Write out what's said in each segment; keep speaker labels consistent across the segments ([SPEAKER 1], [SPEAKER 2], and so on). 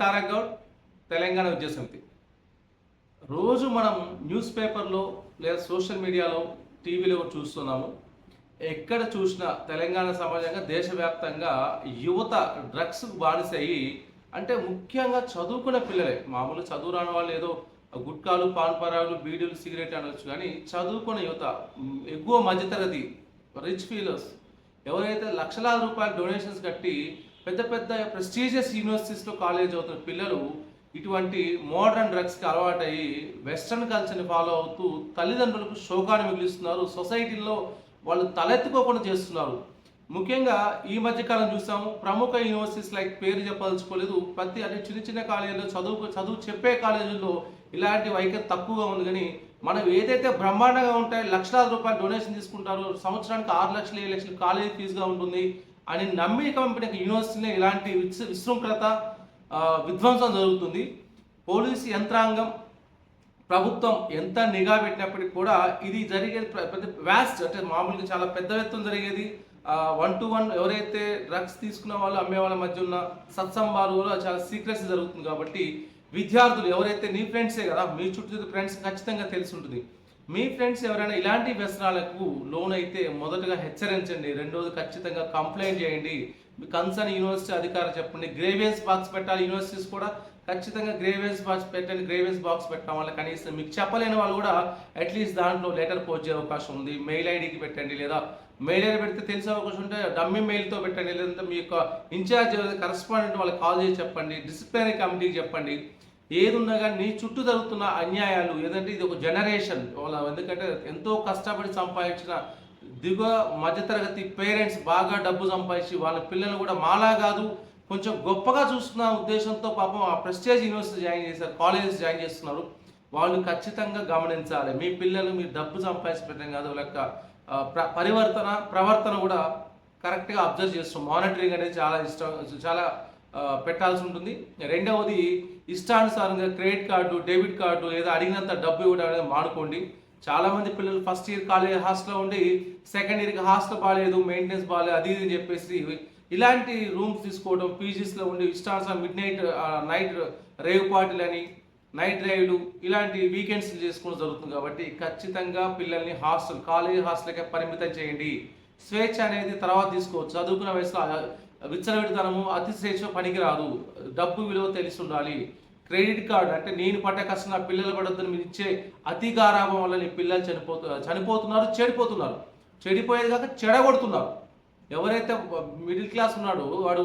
[SPEAKER 1] తారక్ గౌడ్, తెలంగాణ విద్యాసమితి. రోజు మనం న్యూస్ పేపర్లో లేదా సోషల్ మీడియాలో, టీవీలో చూస్తున్నాము. ఎక్కడ చూసినా తెలంగాణ సమాజంగా దేశవ్యాప్తంగా యువత డ్రగ్స్కు బానిసయ్యి, అంటే ముఖ్యంగా చదువుకున్న పిల్లలే, మామూలు చదువు రాని వాళ్ళు ఏదో గుట్కాలు, పాన్పరాలు, బీడీలు, సిగరెట్ అనొచ్చు, కానీ చదువుకున్న యువత, ఎగువ మధ్యతరగతి రిచ్ ఫీలర్స్ ఎవరైతే లక్షలాది రూపాయలు డొనేషన్స్ కట్టి పెద్ద పెద్ద ప్రెస్టీజియస్ యూనివర్సిటీస్లో కాలేజ్ అవుతున్న పిల్లలు ఇటువంటి మోడర్న్ డ్రగ్స్కి అలవాటయ్యి వెస్ట్రన్ కల్చర్ని ఫాలో అవుతూ తల్లిదండ్రులకు శోకాన్ని మిగిలిస్తున్నారు. సొసైటీలో వాళ్ళు తలెత్తుకోకుండా చేస్తున్నారు. ముఖ్యంగా ఈ మధ్యకాలం చూసాము, ప్రముఖ యూనివర్సిటీస్ లైక్ పేరు చెప్పదలుచుకోలేదు, ప్రతి అంటే చిన్న చిన్న కాలేజీలో చదువు చెప్పే కాలేజీల్లో ఇలాంటి వైఖరి తక్కువగా ఉంది. కానీ మనం ఏదైతే బ్రహ్మాండంగా ఉంటాయో లక్షలాది రూపాయలు డొనేషన్ తీసుకుంటారో, సంవత్సరానికి 6 లక్షలు 7 లక్షలు కాలేజీ ఫీజుగా ఉంటుంది అని నమ్మి కంపెనీ యూనివర్సిటీలో ఇలాంటి విశృంఖలత, విధ్వంసం జరుగుతుంది. పోలీసు యంత్రాంగం, ప్రభుత్వం ఎంత నిఘా పెట్టినప్పటికీ కూడా ఇది జరిగేది పెద్ద వ్యాస్ట్, అంటే మామూలుగా చాలా పెద్ద ఎత్తున జరిగేది. 1-to-1 ఎవరైతే డ్రగ్స్ తీసుకున్న వాళ్ళు అమ్మే వాళ్ళ మధ్య ఉన్న సత్సంబాలు చాలా సీక్రెట్స్ జరుగుతుంది. కాబట్టి విద్యార్థులు ఎవరైతే, నీ ఫ్రెండ్సే కదా, మీ చుట్టూ ఫ్రెండ్స్ ఖచ్చితంగా తెలిసి ఉంటుంది. మీ ఫ్రెండ్స్ ఎవరైనా ఇలాంటి వ్యసనాలకు లోన్ అయితే మొదటగా హెచ్చరించండి. రెండోది ఖచ్చితంగా కంప్లైంట్ చేయండి. మీ కన్సర్న్ యూనివర్సిటీ అధికారులు చెప్పండి. గ్రేవియన్స్ బాక్స్ పెట్టాలి. యూనివర్సిటీస్ కూడా ఖచ్చితంగా గ్రేవియన్స్ బాక్స్ పెట్టండి. గ్రేవియన్స్ బాక్స్ పెట్టడం వల్ల కనీసం మీకు చెప్పలేని వాళ్ళు కూడా అట్లీస్ట్ దాంట్లో లెటర్ పోస్ట్ చేసే అవకాశం ఉంది. మెయిల్ ఐడికి పెట్టండి, లేదా మెయిల్ ఐడి పెడితే తెలిసే అవకాశం ఉంటే డమ్మీ మెయిల్తో పెట్టండి, లేదంటే మీ యొక్క ఇన్ఛార్జ్ కరెస్పాండెంట్ వాళ్ళకి కాల్ చేసి చెప్పండి. డిసిప్లినరీ కమిటీకి చెప్పండి. ఏది ఉన్నా కానీ నీ చుట్టూ జరుగుతున్న అన్యాయాలు ఏదంటే ఇది ఒక జనరేషన్ వాళ్ళ, ఎందుకంటే ఎంతో కష్టపడి సంపాదించిన దిగువ మధ్యతరగతి పేరెంట్స్ బాగా డబ్బు సంపాదించి వాళ్ళ పిల్లలు కూడా మాలా కాదు కొంచెం గొప్పగా చూస్తున్న ఉద్దేశంతో పాపం ఆ ప్రెస్టేజ్ యూనివర్సిటీ జాయిన్ చేశారు, కాలేజెస్ జాయిన్ చేస్తున్నారు. వాళ్ళు ఖచ్చితంగా గమనించాలి. మీ పిల్లలు మీరు డబ్బు సంపాదించి పెట్టడం కాదు, లెక్క ప్రవర్తన కూడా కరెక్ట్గా అబ్జర్వ్ చేస్తాం. మానిటరింగ్ అనేది చాలా పెట్టాల్సి ఉంటుంది. రెండవది, ఇష్టానుసారంగా క్రెడిట్ కార్డు, డెబిట్ కార్డు లేదా అడిగినంత డబ్బు ఇవ్వడం అనేది మానుకోండి. చాలామంది పిల్లలు ఫస్ట్ ఇయర్ కాలేజ్ హాస్టల్లో ఉండి సెకండ్ ఇయర్కి హాస్టల్ బాగాలేదు, మెయింటెనెన్స్ బాగాలేదు, అది ఇది అని చెప్పేసి ఇలాంటి రూమ్స్ తీసుకోవడం, పీజీస్లో ఉండి ఇష్టానుసారం నైట్ రేవ్ పార్టీలని, నైట్ డ్రైవ్లు, ఇలాంటి వీకెండ్స్ చేసుకోవడం జరుగుతుంది. కాబట్టి ఖచ్చితంగా పిల్లల్ని కాలేజ్ హాస్టల్కే పరిమితం చేయండి. స్వేచ్ఛ అనేది తర్వాత తీసుకోవచ్చు. చదువుకున్న వయసులో విచ్చలవిడితనము, అతి స్వేచ్ఛ పనికిరాదు. డబ్బు విలువ తెలిసి ఉండాలి. క్రెడిట్ కార్డు అంటే నేను పడ్డ కష్టం నా పిల్లలు పడొద్దని మీరు ఇచ్చే అతి గారాభం వల్ల నీ పిల్లలు చనిపోతున్నారు, చెడిపోతున్నారు. చెడిపోయేది కాక చెడగొడుతున్నారు. ఎవరైతే మిడిల్ క్లాస్ ఉన్నాడో వాడు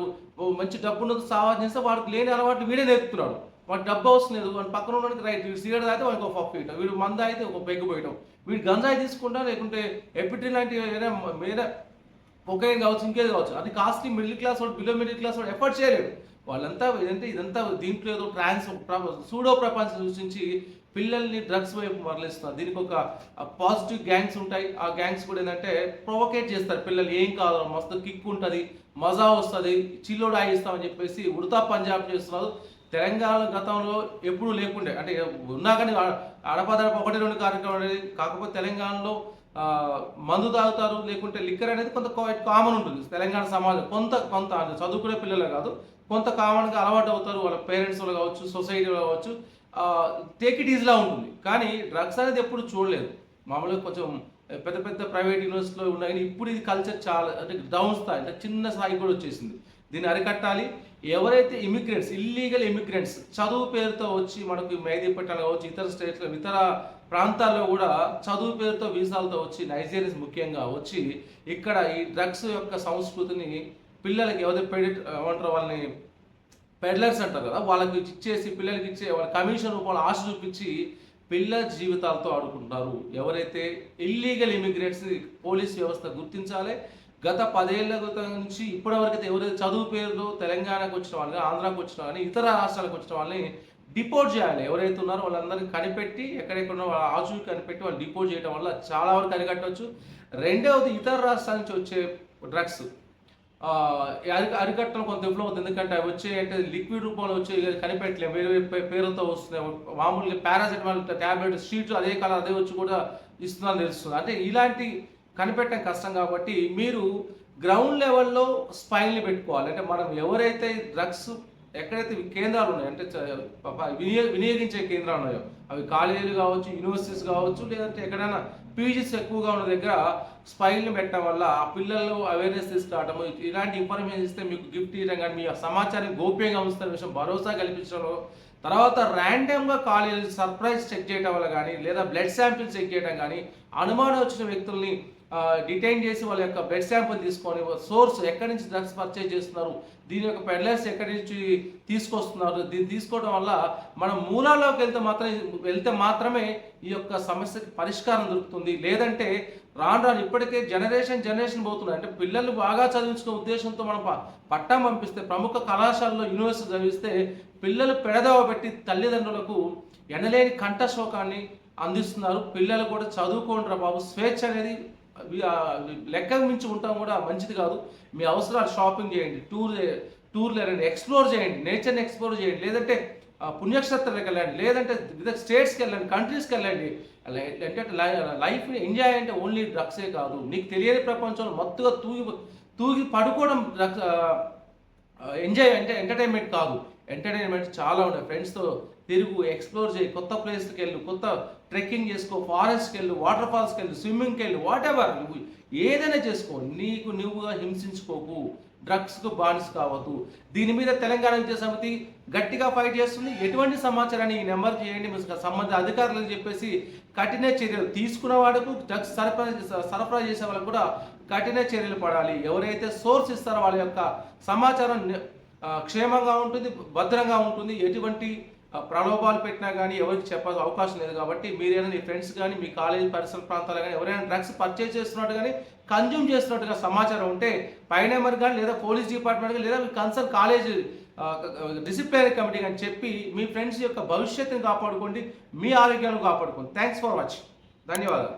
[SPEAKER 1] మంచి డబ్బు ఉన్నది సావాసం చేస్తే వాడికి లేని అలవాట్లు వీడే నేర్పుతున్నాడు. వాడు డబ్బు అవసరం లేదు, వాడు పక్కన ఉన్నవాడికి రైట్, వీడు సిగరెట్ అయితే వాడికి ఒక పప్పు ఇవ్వటం, వీడు మంద అయితే ఒక పెగ్గు పోయటం, వీడు గంజాయి తీసుకుంటా, లేకుంటే ఎపిటీ లాంటి వేరే కొకైన్ కావచ్చు, ఇంకేది కావచ్చు. అది కాస్ట్లీ. మిడిల్ క్లాస్ వాడు, బిలో మిడిల్ క్లాస్ వాడు ఎఫర్ట్ చేయలేడు. వాళ్ళంతా ఇదంతా దీంట్లో ఏదో సూడో ప్రపంచం సృష్టించి పిల్లల్ని డ్రగ్స్ వైపు మరలిస్తున్నారు. దీనికి ఒక పాజిటివ్ గ్యాంగ్స్ ఉంటాయి. ఆ గ్యాంగ్స్ కూడా ఏంటంటే ప్రొవోకేట్ చేస్తారు. పిల్లలు ఏం కాదు, మస్తు కిక్ ఉంటుంది, మజా వస్తుంది, చిల్లోడు ఆగిస్తామని చెప్పేసి ఉడతా పంజాబ్ చేస్తున్నారు. తెలంగాణ గతంలో ఎప్పుడూ లేకుండే, అంటే ఉన్నా కానీ అడపదడప 1-2 కార్యక్రమాలు అనేది. కాకపోతే తెలంగాణలో మందు తాగుతారు, లేకుంటే లిక్కర్ అనేది కొంత కామన్ ఉంటుంది తెలంగాణ సమాజం. కొంత చదువుకునే పిల్లలే కాదు, కొంత కామన్గా అలవాటు అవుతారు. వాళ్ళ పేరెంట్స్ వాళ్ళు కావచ్చు, సొసైటీలో కావచ్చు, టేక్ ఇట్ ఈజీలా ఉంటుంది. కానీ డ్రగ్స్ అనేది ఎప్పుడు చూడలేదు. మామూలుగా కొంచెం పెద్ద పెద్ద ప్రైవేట్ యూనివర్సిటీలో ఉన్నాయి, కానీ ఇప్పుడు ఇది కల్చర్ చాలా అంటే డౌన్ స్థాయి, అంటే చిన్న స్థాయి కూడా వచ్చేసింది. దీన్ని అరికట్టాలి. ఎవరైతే ఇల్లీగల్ ఇమిగ్రెంట్స్ చదువు పేరుతో వచ్చి మనకు మేదీపట్నం కావచ్చు, ఇతర స్టేట్స్లో, ఇతర ప్రాంతాల్లో కూడా చదువు పేరుతో వీసాలతో వచ్చి, నైజీరియన్స్ ముఖ్యంగా వచ్చి ఇక్కడ ఈ డ్రగ్స్ యొక్క సంస్కృతిని పిల్లలకి ఏమంటారు వాళ్ళని పెడ్లర్స్ అంటారు కదా, వాళ్ళకి ఇచ్చేసి పిల్లలకి ఇచ్చే వాళ్ళ కమిషన్ రూపంలో ఆశ చూపించి పిల్లల జీవితాలతో ఆడుకుంటారు. ఎవరైతే ఇల్లీగల్ ఇమిగ్రెంట్స్ని పోలీస్ వ్యవస్థ గుర్తించాలి. గత 10 ఏళ్ల నుంచి ఇప్పటివరకైతే ఎవరైతే చదువు పేరులో తెలంగాణకు వచ్చిన వాళ్ళని, ఆంధ్రాకు వచ్చిన వాళ్ళని, ఇతర రాష్ట్రాలకు వచ్చిన వాళ్ళని డిపోర్ట్ చేయాలి. ఎవరైతే ఉన్నారో వాళ్ళందరినీ కనిపెట్టి, ఎక్కడెక్కడ వాళ్ళ ఆచూకీ కనిపెట్టి వాళ్ళు డిపోర్ట్ చేయడం వల్ల చాలా వరకు అరికట్టవచ్చు. రెండవది, ఇతర రాష్ట్రాల నుంచి వచ్చే డ్రగ్స్ అరికట్టడం కొంత విఫలమవుతుంది. ఎందుకంటే అవి వచ్చే అంటే లిక్విడ్ రూపంలో వచ్చే కనిపెట్టలేము, వేరే వేరే పేరుతో వస్తున్నాయి. మామూలుగా పారాసెటమాల్ ట్యాబ్లెట్ షీట్ అదే కలర్ అదే వచ్చి కూడా ఇస్తుందని తెలుస్తుంది. అంటే ఇలాంటి కనిపెట్టడం కష్టం. కాబట్టి మీరు గ్రౌండ్ లెవెల్లో స్పైన్లు పెట్టుకోవాలి. అంటే మనం ఎవరైతే డ్రగ్స్ ఎక్కడైతే కేంద్రాలు ఉన్నాయో అంటే వినియోగించే కేంద్రాలు ఉన్నాయో అవి కాలేజీలు కావచ్చు, యూనివర్సిటీస్ కావచ్చు, లేదంటే ఎక్కడైనా పీజీస్ ఎక్కువగా ఉన్న దగ్గర స్పైల్ని పెట్టడం వల్ల ఆ పిల్లలు అవేర్నెస్ తీసుకురావటము, ఇలాంటి ఇన్ఫర్మేషన్ ఇస్తే మీకు గిఫ్ట్ ఇవ్వడం కానీ, మీ సమాచారం గోప్యంగా ఉంచుతున్న విషయం భరోసా కల్పించడంలో, తర్వాత ర్యాండమ్గా కాలేజీ సర్ప్రైజ్ చెక్ చేయడం వల్ల కానీ, లేదా బ్లడ్ శాంపిల్స్ చెక్ చేయడం కానీ, అనుమానం వచ్చిన వ్యక్తుల్ని డిటైన్ చేసి వాళ్ళ యొక్క బ్లడ్ శాంపుల్ తీసుకొని సోర్స్ ఎక్కడి నుంచి డ్రగ్స్ పర్చేజ్ చేస్తున్నారు, దీని యొక్క పెడ్లర్స్ ఎక్కడి నుంచి తీసుకొస్తున్నారు, దీన్ని తీసుకోవడం వల్ల మనం మూలాల్లోకి వెళ్తే మాత్రమే ఈ యొక్క సమస్యకి పరిష్కారం దొరుకుతుంది. లేదంటే రాను ఇప్పటికే జనరేషన్ పోతున్నాయి. అంటే పిల్లలు బాగా చదివించుకునే ఉద్దేశంతో మనం పట్టం పంపిస్తే, ప్రముఖ కళాశాలలో యూనివర్సిటీ చదివిస్తే పిల్లలు పెడదవ పెట్టి తల్లిదండ్రులకు ఎనలేని కంఠశోకాన్ని అందిస్తున్నారు. పిల్లలు కూడా చదువుకోండిరా బాబు, స్వేచ్ఛ అనేది లెక్కకు మించి ఉంటాం కూడా మంచిది కాదు. మీ అవసరాలు షాపింగ్ చేయండి, టూర్లు వెళ్ళండి, ఎక్స్ప్లోర్ చేయండి, నేచర్ని ఎక్స్ప్లోర్ చేయండి, లేదంటే పుణ్యక్షేత్రాలకు వెళ్ళండి, లేదంటే వివిధ స్టేట్స్కి వెళ్ళండి, కంట్రీస్కి వెళ్ళండి. అంటే లైఫ్ని ఎంజాయ్ అంటే ఓన్లీ డ్రగ్సే కాదు. నీకు తెలియని ప్రపంచంలో మత్తుగా తూగి పడుకోవడం డ్రగ్స్ ఎంజాయ్ అంటే ఎంటర్టైన్మెంట్ కాదు. ఎంటర్టైన్మెంట్ చాలా ఉన్నాయి. ఫ్రెండ్స్తో తిరుగు, ఎక్స్ప్లోర్ చేయి, కొత్త ప్లేస్కి వెళ్ళు, కొత్త ట్రెక్కింగ్ చేసుకో, ఫారెస్ట్కి వెళ్ళు, వాటర్ ఫాల్స్కి వెళ్ళు, స్విమ్మింగ్కి వెళ్ళు, వాట్ ఎవర్, నువ్వు ఏదైనా చేసుకో. నీకు నువ్వుగా హింసించుకోకు, డ్రగ్స్కు బానిస కావద్దు. దీని మీద తెలంగాణ విద్యా సమితి గట్టిగా ఫైట్ చేస్తుంది. ఎటువంటి సమాచారాన్ని ఈ నెంబర్ చేయండి, సంబంధిత అధికారులకు చెప్పేసి కఠిన చర్యలు తీసుకున్న వాడుకు, డ్రగ్స్ సరఫరా చేసే వాళ్ళకు కూడా కఠిన చర్యలు పడాలి. ఎవరైతే సోర్స్ ఇస్తారో వాళ్ళ యొక్క సమాచారం క్షేమంగా ఉంటుంది, భద్రంగా ఉంటుంది. ఎటువంటి ప్రలోభాలు పెట్టినా కానీ ఎవరికి చెప్పాల్సిన అవకాశం లేదు. కాబట్టి మీరైనా మీ ఫ్రెండ్స్ కానీ, మీ కాలేజీ పరిసర ప్రాంతాలు కానీ ఎవరైనా డ్రగ్స్ పర్చేజ్ చేస్తున్నట్టు కానీ, కన్జ్యూమ్ చేస్తున్నట్టుగా సమాచారం ఉంటే పై నెంబర్ కానీ, లేదా పోలీస్ డిపార్ట్మెంట్ కానీ, లేదా మీ కన్సర్న్ కాలేజ్ డిసిప్లినరీ కమిటీ కానీ చెప్పి మీ ఫ్రెండ్స్ యొక్క భవిష్యత్తుని కాపాడుకోండి, మీ ఆరోగ్యాన్ని కాపాడుకోండి. Thanks for watching. ధన్యవాదాలు.